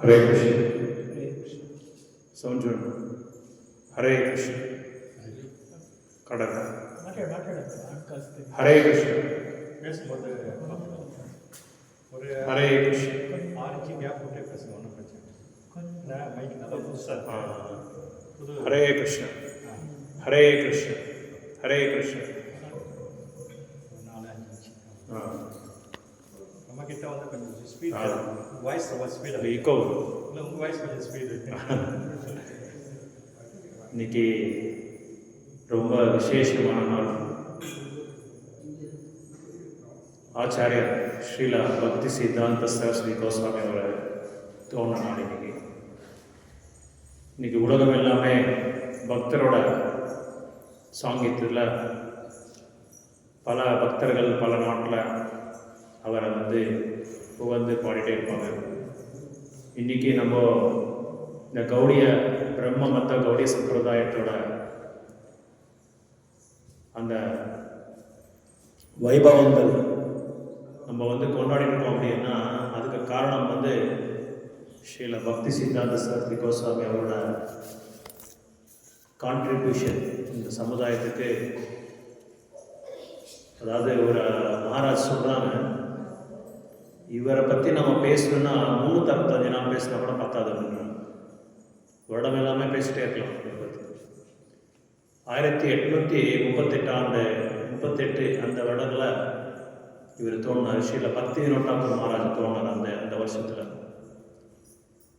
हरे कृष्ण समझो हरे कृष्ण कड़क हरे कृष्ण हरे कृष्ण हरे कृष्ण हरे कृष्ण हरे कृष्ण நம்மக்கிட்ட வந்து கொஞ்சம் ஸ்பீட் வாய்ஸ் ரொம்ப ஸ்பீடாக ஈக்கோ இல்லை உங்கள் வாய்ஸ் கொஞ்சம் ஸ்பீடு. இன்னைக்கு ரொம்ப விசேஷமான நாள். ஆச்சாரிய ஸ்ரீல பக்தி சித்தாந்த சரஸ்வதி கோஸ்வாமி அவரை தோன்ற நாள் இன்னைக்கு உலகம் எல்லாமே பக்தரோட சாங்கியத்தில் பல பக்தர்கள் பல நாட்டில் அவரை வந்து புகழ்ந்து பாடிட்டே இருப்பாங்க. இன்றைக்கி நம்ம இந்த கௌடிய பிரம்ம மத்த கௌடிய சம்பிரதாயத்தோட அந்த வைபவங்கள் நம்ம வந்து கொண்டாடிட்டு இருக்கோம். அப்படின்னா அதுக்கு காரணம் வந்து ஸ்ரீல பக்தி சித்தாந்த சரஸ்வதி கோஸ்வாமி அவரோட கான்ட்ரிபியூஷன் இந்த சமுதாயத்துக்கு. அதாவது ஒரு மகாராஜ் சொல்கிறாங்க, இவரை பற்றி நம்ம பேசணுன்னா 365 நாள் பேசினா கூட பத்தாது அப்படின்றாங்க. வருடம் எல்லாமே பேசிட்டே இருக்கலாம் இவரை பற்றி. 1838 அந்த வருடங்களில் இவர் தோணினார். ஸ்ரீல பக்தி வினோட்டாப்பூர் மகாராஜ் தோணினார் அந்த வருஷத்தில்.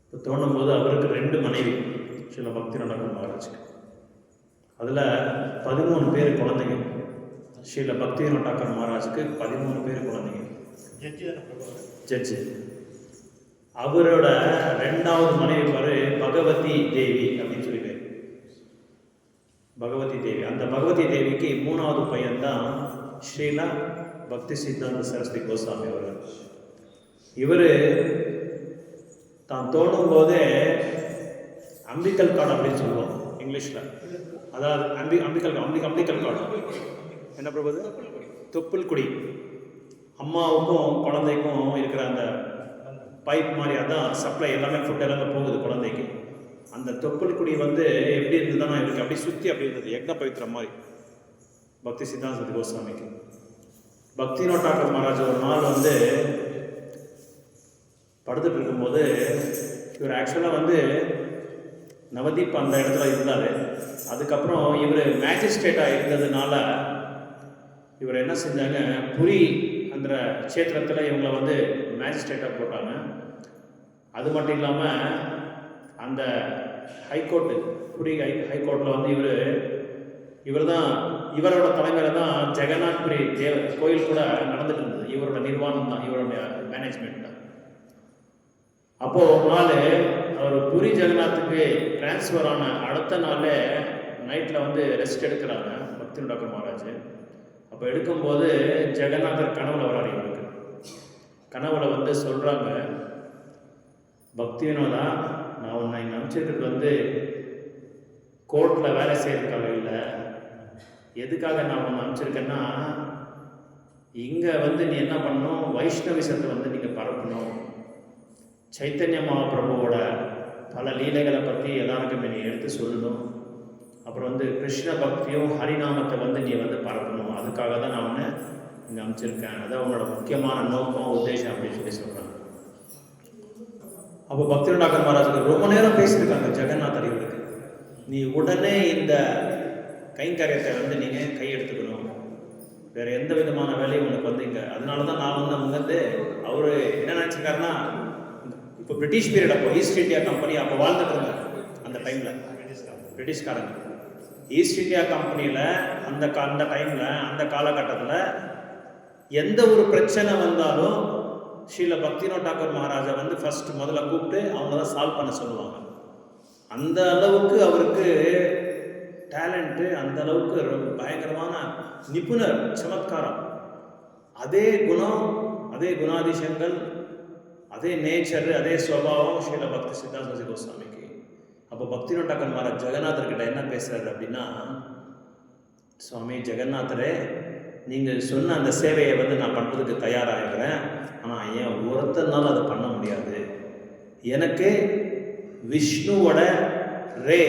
இப்போ தோணும்போது அவருக்கு 2 மனைவி ஸ்ரீல பக்தி வினோட்டாப்பூர் மகாராஜுக்கு. அதில் 13 பேர் குழந்தைங்க. ஸ்ரீல பக்தி வினோட்டாக்கர் மகாராஜுக்கு 13 பேர் குழந்தைங்க. ஜட்ஜி. அவரோட 2வது மனைவி பாரு பகவதி தேவி அப்படின்னு சொல்லி பேர். பகவதி தேவி. அந்த பகவதி தேவிக்கு 3வது பையன்தான் ஸ்ரீல பக்தி சித்தாந்த சரஸ்வதி கோஸ்வாமி அவர்கள். இவர் தான் தோணும் போதே அம்பிக்கல் காடு அப்படின்னு சொல்லுவோம் இங்கிலீஷில். அதாவது அம்பிக்கல் காடு என்ன பிரபது? தொப்புள் குடி. அம்மாவுக்கும் குழந்தைக்கும் இருக்கிற அந்த பைப் மாதிரி, அதான் சப்ளை எல்லாமே ஃபுட் எல்லாமே போகுது குழந்தைக்கு. அந்த தொப்புள் குடி வந்து எப்படி இருந்ததுன்னா இவருக்கு அப்படி சுற்றி அப்படி இருந்தது, யக்ன பவித்திரம் மாதிரி பக்தி சித்தாந்த கோஸ்வாமிக்கு. பக்தி வினோட்டாக்கர் மகாராஜ் ஒரு நாள் வந்து படுத்துட்டு இருக்கும்போது, இவர் ஆக்சுவலாக வந்து நவதீப் அந்த இடத்துல இருந்தார். அதுக்கப்புறம் இவர் மேஜிஸ்ட்ரேட்டாக இருந்ததுனால இவர் என்ன செஞ்சாங்க, புரி அந்த க்ஷேத்திரத்தில் இவங்களை வந்து மேஜிஸ்ட்ரேட்டாக போட்டாங்க. அது மட்டும் இல்லாமல் அந்த ஹைகோர்ட்டு புரி ஹைகோர்ட்டில் வந்து இவரோட தலைமையில் தான் ஜெகநாத்புரி கோயில் கூட நடந்துட்டு இருந்தது. இவரோட நிர்வாகம் தான், இவரோட மேனேஜ்மெண்ட் தான். அப்போது ஒரு நாள் அவர் புரி ஜெகநாத்துக்கு டிரான்ஸ்ஃபர் ஆன அடுத்த நாளே நைட்டில் வந்து ரெஸ்ட் எடுக்கிறாங்க பக்தி வினோட்டாக்கர் மகாராஜ். அப்போ எடுக்கும்போது ஜெகநாதர் கனவுல வராரு. இவருக்கு கனவுல வந்து சொல்கிறாங்க, பக்தி வினோதா, நான் உன்னை இங்கே அனுப்பிச்சிருக்கிறது வந்து கோர்ட்டில் வேலை செய்யறதுக்காக இல்லை. எதுக்காக நான் உன்னை அனுப்பிச்சிருக்கேன்னா, இங்கே வந்து நீ என்ன பண்ணணும், வைஷ்ணவிசத்தை வந்து நீங்கள் பரப்பணும். சைத்தன்ய மகாபிரபுவோட பல லீலைகளை பற்றி எல்லாருக்குமே நீ எடுத்து சொல்லணும். அப்புறம் வந்து கிருஷ்ண பக்தியும் ஹரிநாமத்தை வந்து நீ வந்து பரப்பணும். அதுக்காக தான் நான் உன்னை இங்கே அனுப்பிச்சிருக்கேன். அதான் உன்னோட முக்கியமான நோக்கம் உத்தேசம் அப்படின்னு சொல்லி சொல்கிறாங்க. அப்போ பக்தி வினோட்டாக்கர் மகாராஜுக்கு ரொம்ப நேரம் பேசியிருக்காங்க ஜெகநாதர் இவருக்கு, நீ உடனே இந்த கைங்கரியத்தை வந்து நீங்கள் கையெடுத்துக்கணும். வேறு எந்த விதமான வேலையும் உனக்கு வந்து இங்கே. அதனால தான் நான் வந்து அங்கேருந்து அவர் என்ன நினச்சிருக்காருன்னா, இப்போ பிரிட்டிஷ் பீரியட், அப்போ ஈஸ்ட் இந்தியா கம்பெனி அப்போ வாழ்ந்துட்டு இருந்தாங்க அந்த டைமில் பிரிட்டிஷ்காரங்க. ஈஸ்ட் இந்தியா கம்பெனியில் அந்த டைமில் அந்த காலகட்டத்தில் எந்த ஒரு பிரச்சனை வந்தாலும் ஸ்ரீல பக்தி வினோட்டாக்கர் மகாராஜா வந்து முதல்ல கூப்பிட்டு அவங்க தான் சால்வ் பண்ண சொல்லுவாங்க. அந்த அளவுக்கு அவருக்கு டேலண்ட்டு, அந்த அளவுக்கு பயங்கரமான நிபுணர், சமத்காரம். அதே குணம், அதே குணாதிசயங்கள், அதே நேச்சர், அதே சுபாவம் ஸ்ரீல பக்தி சித்தாந்த சரஸ்வதி கோஸ்வாமிக்கு. அப்போ பக்தி வினோட்டாக்கர் மகாராஜ் ஜெகநாதர்கிட்ட என்ன பேசுகிறாரு அப்படின்னா, சுவாமி ஜெகநாதரே, நீங்கள் சொன்ன அந்த சேவையை வந்து நான் பண்ணுறதுக்கு தயாராக இருக்கிறேன். ஆனால் ஏன் ஒருத்தர்னால அதை பண்ண முடியாது. எனக்கு விஷ்ணுவோட ரே,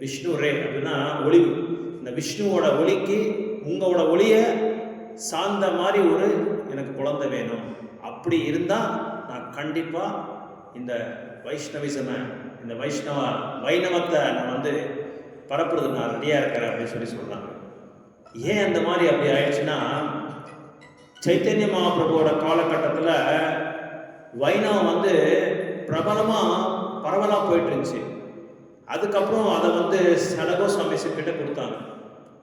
விஷ்ணு ரே அப்படின்னா ஒளிவு, இந்த விஷ்ணுவோட ஒளிக்கு உங்களோட ஒளியை சார்ந்த மாதிரி ஒரு எனக்கு குழந்தை வேணும். அப்படி இருந்தால் நான் கண்டிப்பாக இந்த வைஷ்ணவிசமை, இந்த வைணவத்தை நான் வந்து பரப்புறது நான் ரெடியாக இருக்கிறேன் அப்படின்னு சொல்லி சொல்கிறாங்க. ஏன் அந்த மாதிரி அப்படி ஆயிடுச்சுன்னா, சைத்தன்ய மகாபிரபுவோட காலகட்டத்தில் வைணவம் வந்து பரவலாக போயிட்டு இருந்துச்சு. அதுக்கப்புறம் அதை வந்து சட கோஸ்வாமிஸ் கிட்ட கொடுத்தாங்க.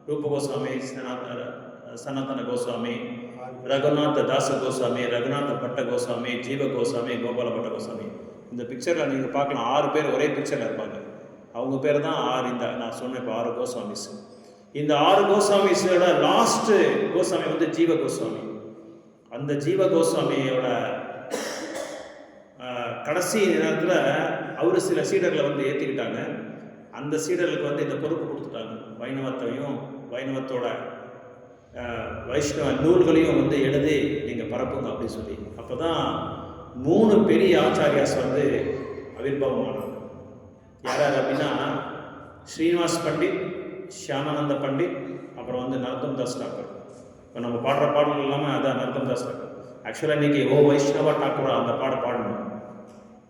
ரூப கோஸ்வாமி, சனாதன கோஸ்வாமி, ரகுநாத தாச கோஸ்வாமி, ரகுநாத பட்ட கோஸ்வாமி, ஜீவ கோஸ்வாமி, கோபால பட்ட கோஸ்வாமி. இந்த பிக்சரில் நீங்கள் பார்க்கலாம் 6 பேர் ஒரே பிக்சரில் இருப்பாங்க. அவங்க பேர் தான் 6. இந்த நான் சொன்னேன் இப்போ 6 கோஸ்வாமிஸ். இந்த 6 கோஸ்வாமிஸோட லாஸ்ட்டு கோஸ்வாமி வந்து ஜீவ கோஸ்வாமி. அந்த ஜீவ கோஸ்வாமியோட கடைசி நேரத்தில் அவர் சில சீடர்களை வந்து ஏற்றிக்கிட்டாங்க. அந்த சீடர்களுக்கு வந்து இந்த பொறுப்பு கொடுத்துட்டாங்க. வைணவத்தையும் வைணவத்தோட வைஷ்ணவ நூல்களையும் வந்து எழுதி நீங்கள் பரப்புங்க அப்படின்னு சொல்லி. அப்போ தான் 3 பெரிய ஆச்சாரியாஸ் வந்து ஆவிர்வாவமானாங்க. யார் அப்படின்னா ஸ்ரீனிவாஸ் பண்டிட், ஷியாமானந்த பண்டிட், அப்புறம் வந்து நரோத்தம் தாஸ் டாக்கூர். இப்போ நம்ம பாடுற பாடல்கள் எல்லாமே அதான் நரோத்தம் தாஸ் டாக்கூர். ஆக்சுவலாக இன்றைக்கி ஓ வைஷ்ணவா டாக்கூரா அந்த பாடணும்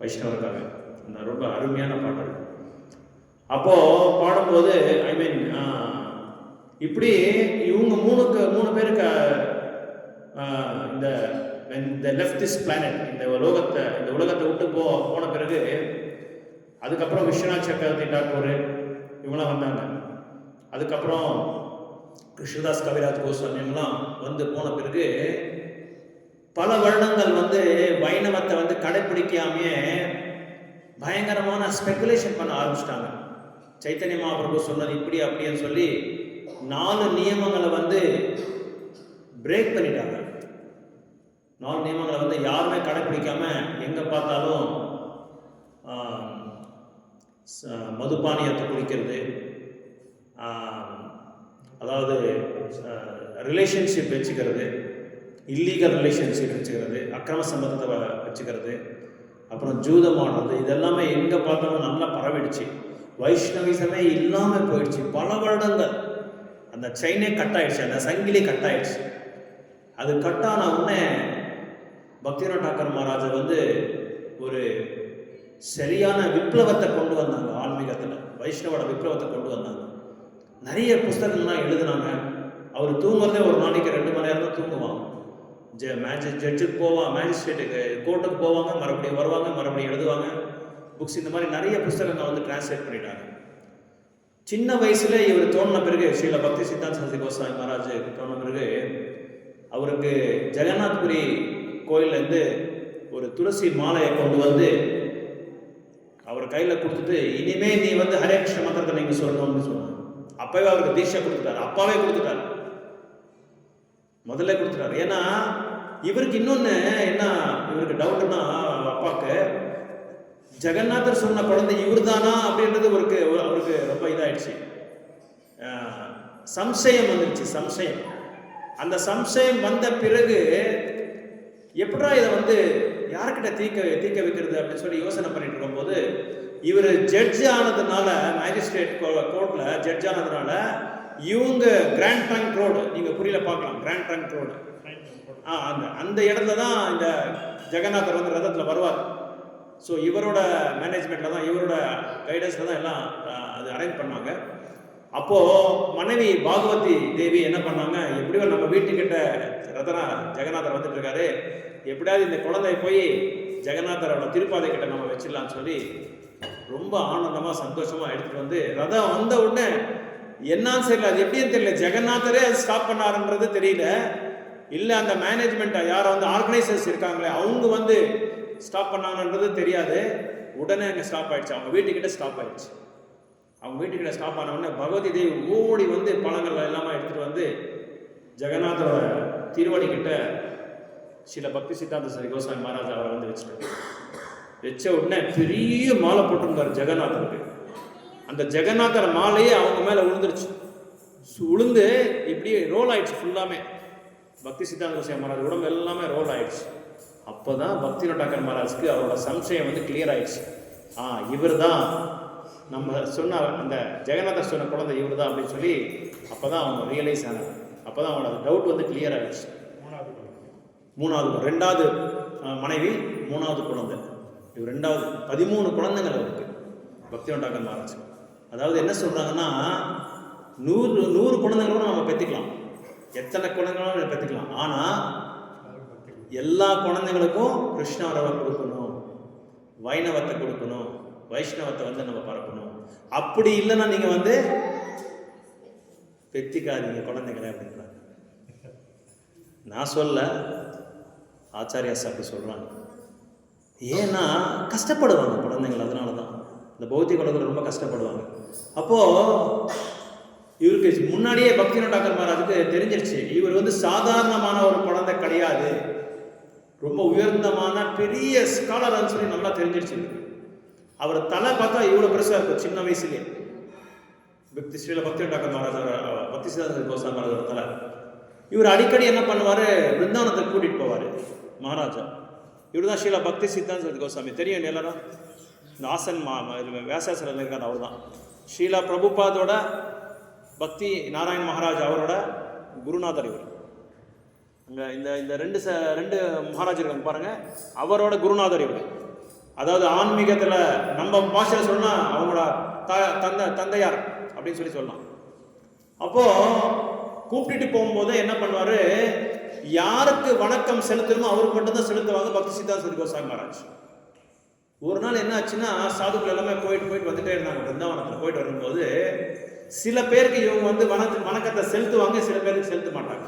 வைஷ்ணவருக்காக. அந்த ரொம்ப அருமையான பாடல். அப்போது பாடும்போது இப்படி இவங்க 3 பேருக்கு இந்த லெஃப்ட் திஸ் பிளானட், இந்த உலகத்தை விட்டு போன பிறகு அதுக்கப்புறம் விஸ்வநாத் சக்கரவர்த்தி டாக்கூர் இவங்களாம் வந்தாங்க. அதுக்கப்புறம் கிருஷ்ணதாஸ் கவிராஜ் கோஸ்வாமி இவங்களாம் வந்து போன பிறகு பல வருடங்கள் வந்து வைணவத்தை வந்து கடைப்பிடிக்காமையே பயங்கரமான ஸ்பெகுலேஷன் பண்ண ஆரம்பிச்சிட்டாங்க. சைத்தன்ய மகாபிரபு சொன்னது இப்படி அப்படின்னு சொல்லி 4 நியமங்களை வந்து பிரேக் பண்ணிட்டாங்க. 4 நியமங்களை வந்து யாருமே கடைப்பிடிக்காம எங்கே பார்த்தாலும் மதுபானியத்தை குடிக்கிறது, அதாவது ரிலேஷன்ஷிப் வச்சுக்கிறது, இல்லீகல் ரிலேஷன்ஷிப் வச்சுக்கிறது, அக்கிரம சம்பந்தத்தை வச்சுக்கிறது, அப்புறம் ஜூதம் ஆடுறது, இதெல்லாமே எங்கே பார்த்தாலும் நல்லா பரவிடுச்சு. வைஷ்ணவிசமே இல்லாமல் போயிடுச்சு. பல வருடங்கள் அந்த செயினே கட் ஆயிடுச்சு, அந்த சங்கிலி கட் ஆயிடுச்சு. அது கட்டான உடனே பக்திவினோத் டாக்கர் மகாராஜ் வந்து ஒரு சரியான விப்ளவத்தை கொண்டு வந்தாங்க. ஆன்மீகத்தில் வைஷ்ணவோட விப்ளவத்தை கொண்டு வந்தாங்க. நிறைய புஸ்தகங்கள்லாம் எழுதுனாங்க. அவர் தூங்குறதே ஒரு நாளைக்கு 2 மணி நேரம் தான் தூங்குவாங்க. ஜட்ஜுக்கு போவாங்க, மேஜிஸ்ட்ரேட்டுக்கு கோர்ட்டுக்கு போவாங்க, மறுபடியும் வருவாங்க, மறுபடியும் எழுதுவாங்க புக்ஸ். இந்த மாதிரி நிறைய புஸ்தகங்கள் வந்து டிரான்ஸ்லேட் பண்ணிட்டாங்க. சின்ன வயசுல இவர் தோணின பிறகு, ஸ்ரீல பக்தி சித்தாந்த சரஸ்வதி கோஸ்வாமி மகாராஜ் தோணின பிறகு அவருக்கு ஜெகநாத்புரி கோயிலேருந்து ஒரு துளசி மாலையை கொண்டு வந்து அவர் கையில் கொடுத்துட்டு, இனிமே நீ வந்து ஹரே கிருஷ்ண மந்திரத்தை நீங்கள் சொல்லணும்னு சொன்னாங்க. அப்பவே அவருக்கு தீட்சை கொடுத்துட்டாரு. அப்பாவே கொடுத்துட்டாரு, முதல்ல கொடுத்துட்டாரு. ஏன்னா இவருக்கு இன்னொன்று என்ன இவருக்கு டவுட்னா, அப்பாவுக்கு ஜெகநாதர் சொன்ன குழந்தை இவர் தானா அப்படின்றது அவருக்கு ரொம்ப இதாயிடுச்சு. சம்சயம் வந்துடுச்சு. சம்சயம். அந்த சம்சயம் வந்த பிறகு எப்படா இதை வந்து யார்கிட்ட தீர்க்க வைக்கிறது அப்படின்னு சொல்லி யோசனை பண்ணிட்டு இருக்கும்போது, இவர் ஜட்ஜ் ஆனதுனால, மேஜிஸ்ட்ரேட் கோர்ட்ல ஜட்ஜ் ஆனதுனால, இவங்க கிராண்ட் ட்ரங்க் ரோடு, நீங்க புரியல பார்க்கலாம், கிராண்ட் ட்ரங்க் ரோடு அந்த இடத்துல தான் இந்த ஜெகநாதர் வந்து ரதத்தில் வருவார். ஸோ இவரோட மேனேஜ்மெண்ட்டில் தான், இவரோட கைடன்ஸில் தான் எல்லாம் அது அரேஞ்ச் பண்ணாங்க. அப்போது மனைவி பாகவதி தேவி என்ன பண்ணாங்க, எப்படியோ நம்ம வீட்டுக்கிட்ட ஜெகநாதர் வந்துட்டு இருக்காரு, எப்படியாவது இந்த குழந்தைய போய் ஜெகநாதரோட திருப்பாதை கிட்ட நம்ம வச்சிடலாம்னு சொல்லி ரொம்ப ஆனந்தமாக சந்தோஷமாக எடுத்துகிட்டு வந்து, ரதம் வந்த உடனே என்னான்னு தெரியல, அது எப்படின்னு தெரியல, ஜெகநாதரே அது ஸ்டாப் பண்ணாருன்றது தெரியல, இல்லை அந்த மேனேஜ்மெண்ட் யாரை வந்து ஆர்கனைசர்ஸ் இருக்காங்களே அவங்க வந்து ஸ்டாப் பண்ணாங்கன்றது தெரியாது. உடனே அங்கே ஸ்டாப் ஆயிடுச்சு. அவங்க வீட்டுக்கிட்ட ஸ்டாப் ஆயிடுச்சு. அவங்க வீட்டுக்கிட்ட ஸ்டாப் ஆன உடனே பகவதி தேவி ஓடி வந்து பழங்கள் எல்லாமே எடுத்துகிட்டு வந்து ஜெகநாதரோட திருவடி கிட்ட ஸ்ரீல பக்தி சித்தாந்த சரஸ்வதி கோஸ்வாமி மகாராஜ் அவரை வந்து வச்சுட்டாங்க. வச்ச உடனே பெரிய மாலை போட்டிருந்தார் ஜெகநாதருக்கு. அந்த ஜெகநாதர் மாலையே அவங்க மேலே விழுந்துருச்சு. விழுந்து இப்படி ரோல் ஆயிடுச்சு ஃபுல்லாமே. பக்தி சித்தாந்த கோஸ்வாமி மகாராஜ் உடம்பு எல்லாமே ரோல் ஆயிடுச்சு. அப்போ தான் பக்திவினோத் டாக்கர் மகாராஜ்க்கு அவரோட சம்சயம் வந்து கிளியர் ஆயிடுச்சு. இவர் தான் நம்ம சொன்ன அந்த ஜெகநாதர் சொன்ன குழந்தை இவர் தான் அப்படின்னு சொல்லி அப்போ தான் அவங்க ரியலைஸ் ஆனாங்க. அப்போ தான் அவனோட டவுட் வந்து கிளியர் ஆகிடுச்சு. மூணாவது 2வது மனைவி 3வது குழந்தை. இவர் 2வது 13 குழந்தைங்கள் அவருக்கு பக்திவினோத் டாக்கர் மகாராஜ். அதாவது என்ன சொல்கிறாங்கன்னா 100 குழந்தைங்களோட நம்ம பெற்றுக்கலாம், எத்தனை குழந்தைங்களும் பெற்றுக்கலாம். ஆனால் எல்லா குழந்தைங்களுக்கும் கிருஷ்ணாரவை கொடுக்கணும், வைணவத்தை கொடுக்கணும், வைஷ்ணவத்தை வந்து நம்ம பரப்பணும். அப்படி இல்லைன்னா நீங்கள் வந்து பெற்றிக்காதீங்க குழந்தைங்களை அப்படின்றாங்க. நான் சொல்ல ஆச்சாரியாஸ் அப்படி சொல்கிறாங்க. ஏன்னா கஷ்டப்படுவாங்க குழந்தைங்கள், அதனால தான் இந்த பௌத்திக உலகத்தில் ரொம்ப கஷ்டப்படுவாங்க. அப்போது இவருக்கு முன்னாடியே பக்திவினோத் டாக்கர் மகாராஜுக்கு தெரிஞ்சிருச்சு இவர் வந்து சாதாரணமான ஒரு குழந்தை கிடையாது, ரொம்ப உயர்ந்தமான பெரிய ஸ்காலர்னு சொல்லி நல்லா தெரிஞ்சிருச்சு. அவர் தலை பார்த்தா இவ்வளோ பெருசாக இருக்கும் சின்ன வயசுலேயே. பக்திவினோத் டாக்கர் மகாராஜ் பக்தி சித்தாந்த கோசாமி மகாராஜோட தலை. இவர் அடிக்கடி என்ன பண்ணுவார், பிருந்தாவனத்துக்கு கூட்டிகிட்டு போவார் மகாராஜா. இவர் தான் ஸ்ரீல பக்தி சித்தாந்த கோசாமி, தெரியும் எல்லாரும். இந்த ஆசன் வேசாசனில் இருக்கார், அவர் தான் ஸ்ரீலா பிரபுபாதோட பக்தி நாராயண மகாராஜ் அவரோட குருநாதர் இவர். இங்கே இந்த ரெண்டு மகாராஜ் இருக்காங்க பாருங்கள், அவரோட குருநாதர் இவர். அதாவது ஆன்மீகத்தில் நம்ம பாஷையில் சொன்னால் அவங்களோட தந்தையார் அப்படின்னு சொல்லலாம். அப்போது கூப்பிட்டு போகும்போது என்ன பண்ணுவார், யாருக்கு வணக்கம் செலுத்தணுமோ அவருக்கு மட்டும்தான் செலுத்துவாங்க பக்தி சித்தாந்த கோசாமி மகாராஜ். ஒரு நாள் என்ன ஆச்சுன்னா, சாதுக்கள் எல்லாமே போயிட்டு வந்துட்டே இருந்தாங்க. பிருந்தாவனத்தில் போயிட்டு வரும்போது சில பேருக்கு இவங்க வந்து வணக்கத்தை செலுத்துவாங்க, சில பேருக்கு செலுத்த மாட்டாங்க.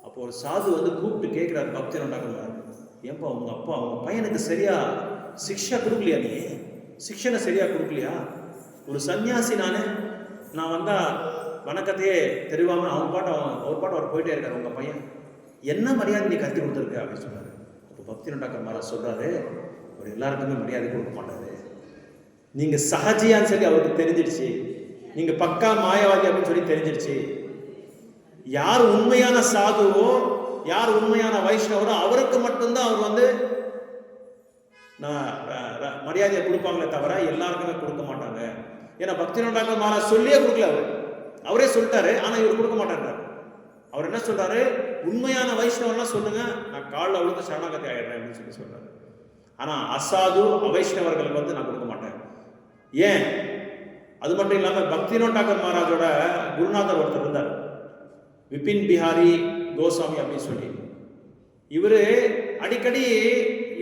அப்போ ஒரு சாது வந்து கூப்பிட்டு கேட்குறாரு பக்திவினோத் டாக்கர் மகாராஜ், ஏன்பா அவங்க அப்பா அவங்க பையனுக்கு சரியா சிக்ஷா கொடுக்கலையா, நீ சிக்ஷனை சரியா கொடுக்கலையா? ஒரு சன்னியாசி நான் வந்தால் வணக்கத்தையே தெரியாமல் அவர் பாட்டு அவர் போயிட்டே இருக்காரு, உங்கள் பையன் என்ன மரியாதை நீ கற்றுக் கொடுத்துருக்க அப்படின்னு சொன்னார். அப்போ பக்திவினோத் டாக்கர் மகாராஜ் சொல்கிறாரு, அவர் எல்லாருக்குமே மரியாதை கொடுக்க மாட்டாரு, நீங்கள் சஹஜியான்னு சொல்லி அவருக்கு தெரிஞ்சிடுச்சு, நீங்கள் பக்கா மாயவாதி அப்படின்னு சொல்லி தெரிஞ்சிடுச்சு. யார் உண்மையான சாதுவோ யார் உண்மையான வைஷ்ணவரோ அவருக்கு மட்டும்தான் அவர் வந்து மரியாதையை கொடுப்பாங்களே தவிர எல்லாருக்குமே கொடுக்க மாட்டாங்க. ஏன்னா பக்திவினோத் டாக்கர் மகாராஜ் சொல்லியே கொடுக்கல, அவரே சொல்லிட்டாரு, ஆனால் இவர் கொடுக்க மாட்டார். அவர் என்ன சொல்றாரு, உண்மையான வைஷ்ணவர்லாம் சொல்லுங்க, நான் காலில் விழுந்து சரணாகதி ஆயிடுறேன் அப்படின்னு சொல்றாரு. ஆனால் அசாது அவைஷ்ணவர்களுக்கு வந்து நான் கொடுக்க மாட்டேன். ஏன்? அது மட்டும் இல்லாமல் பக்திவினோத் டாக்கர் மகாராஜோட குருநாதர் ஒருத்தர் இருந்தார், விபின் பிஹாரி கோசாமி அப்படின்னு சொல்லி. இவர் அடிக்கடி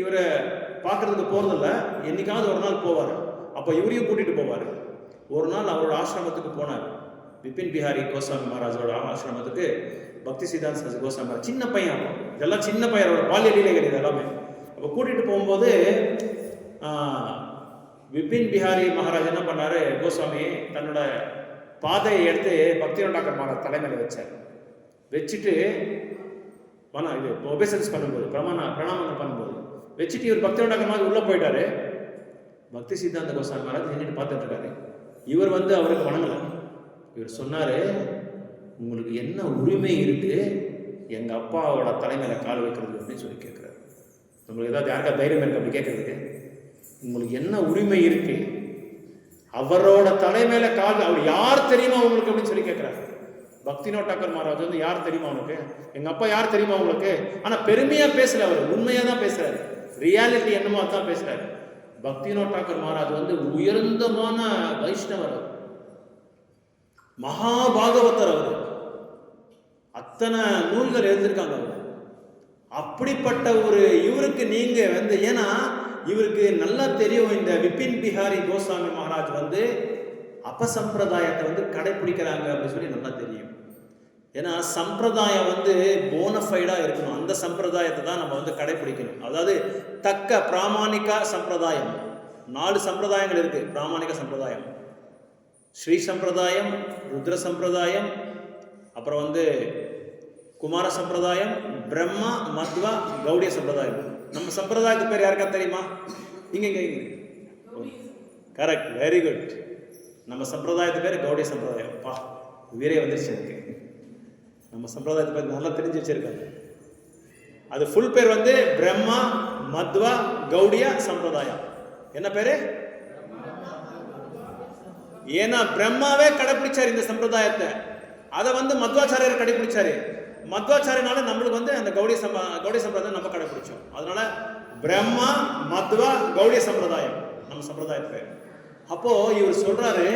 இவரை பார்க்கறதுக்கு போகிறதில்ல, என்னைக்காவது ஒரு நாள் போவார். அப்போ இவரையும் கூட்டிகிட்டு போவார். ஒரு நாள் அவரோட ஆசிரமத்துக்கு போனார், விபின் பிஹாரி கோசாமி மகாராஜோட ஆசிரமத்துக்கு. பக்தி சித்தாந்த கோசாமி மகாராஜ் சின்ன பையன், இதெல்லாம் சின்ன பையனோட பால்ய லீலைகள் இது எல்லாமே. அப்போ கூட்டிகிட்டு போகும்போது விபின் பிஹாரி மகாராஜ் என்ன பண்ணார், கோஸ்வாமி தன்னோட பாதையை எடுத்து பக்திவினோத் டாக்கர் மகாராஜ் தலைமையில் வச்சார். வச்சுட்டு இது ஒபேசன்ஸ் பண்ணும்போது பிரணாமங்கள் பண்ணும்போது வச்சுட்டு இவர் பக்திவினோத் டாக்கர் மகாராஜ் உள்ளே போயிட்டாரு. பக்தி சித்தாந்த கோசாமி மகாராஜ் நின்றுட்டு பார்த்துட்டு இருக்காரு. இவர் வந்து அவருக்கு வணங்கலை. இவர் சொன்னார், உங்களுக்கு என்ன உரிமை இருக்குது எங்கள் அப்பாவோட தலைமையில் கால் வைக்கிறது அப்படின்னு சொல்லி கேட்குறாரு. உங்களுக்கு ஏதாவது யாருக்கா தைரியம் இருக்குது அப்படி கேட்குறதுக்கு? உங்களுக்கு என்ன உரிமை இருக்கு அவரோட தலைமையில கால், அவர் யார் தெரியுமா உங்களுக்கு அப்படின்னு சொல்லி கேட்கிறாரு. பக்திவினோத் டாக்கர் மகாராஜ் வந்து யார் தெரியுமா உனக்கு, எங்க அப்பா யார் தெரியுமா உங்களுக்கு? ஆனா பெருமையா பேசல, அவர் உண்மையா தான் பேசுறாரு, ரியாலிட்டி என்னமோ தான் பேசுறாரு. பக்திவினோத் டாக்கர் மகாராஜ் வந்து உயர்ந்தமான வைஷ்ணவர், மகாபாகவதர், அவர் அத்தனை நூல்கள் எழுதியிருக்காங்க அவர். அப்படிப்பட்ட ஒரு இவருக்கு நீங்க வந்து, ஏன்னா இவருக்கு நல்லா தெரியும் இந்த விபின் பிஹாரி கோஸ்வாமி மகாராஜ் வந்து அபசம்பிரதாயத்தை வந்து கடைபிடிக்கிறாங்க அப்படின்னு சொல்லி நல்லா தெரியும். ஏன்னா சம்பிரதாயம் வந்து போனஃபைடா இருக்கணும், அந்த சம்பிரதாயத்தை தான் நம்ம வந்து கடைபிடிக்கணும். அதாவது தக்க பிராமணிக சம்பிரதாயம். 4 சம்பிரதாயங்கள் இருக்கு பிராமணிக சம்பிரதாயம்: ஸ்ரீ சம்பிரதாயம், ருத்ர சம்பிரதாயம், அப்புறம் வந்து குமார சம்பிரதாயம், பிரம்மா, மத்வா, கௌடிய சம்பிரதாயம். நம்ம சம்பிரதாயத்துக்கு பேர் யாருக்கா தெரியுமா? இங்க கரெக்ட், வெரி குட். நம்ம சம்பிரதாயத்து பேர் கௌடிய சம்பிரதாயம். பா, வீரே வந்துருச்சு எனக்கு. நம்ம சம்பிரதாயத்தை பேர் நல்லா தெரிஞ்சு வச்சிருக்காங்க. அது ஃபுல் பேர் வந்து பிரம்மா மத்வா கௌடிய சம்பிரதாயம். என்ன பேரு? ஏன்னா பிரம்மாவே கடைபிடிச்சாரு இந்த சம்பிரதாயத்தை, அதை வந்து மத்வாச்சாரியர் கடைபிடிச்சாரு. மத்வாச்சாரியனால நம்மளுக்கு வந்து அந்த கௌடிய சம்பிரதாயம் நம்ம கடைபிடிச்சோம். அதனால பிரம்மா மத்வா கௌடிய சம்பிரதாயம் நம்ம சம்பிரதாயத்து பேர். அப்போ இவர் சொல்றாரு,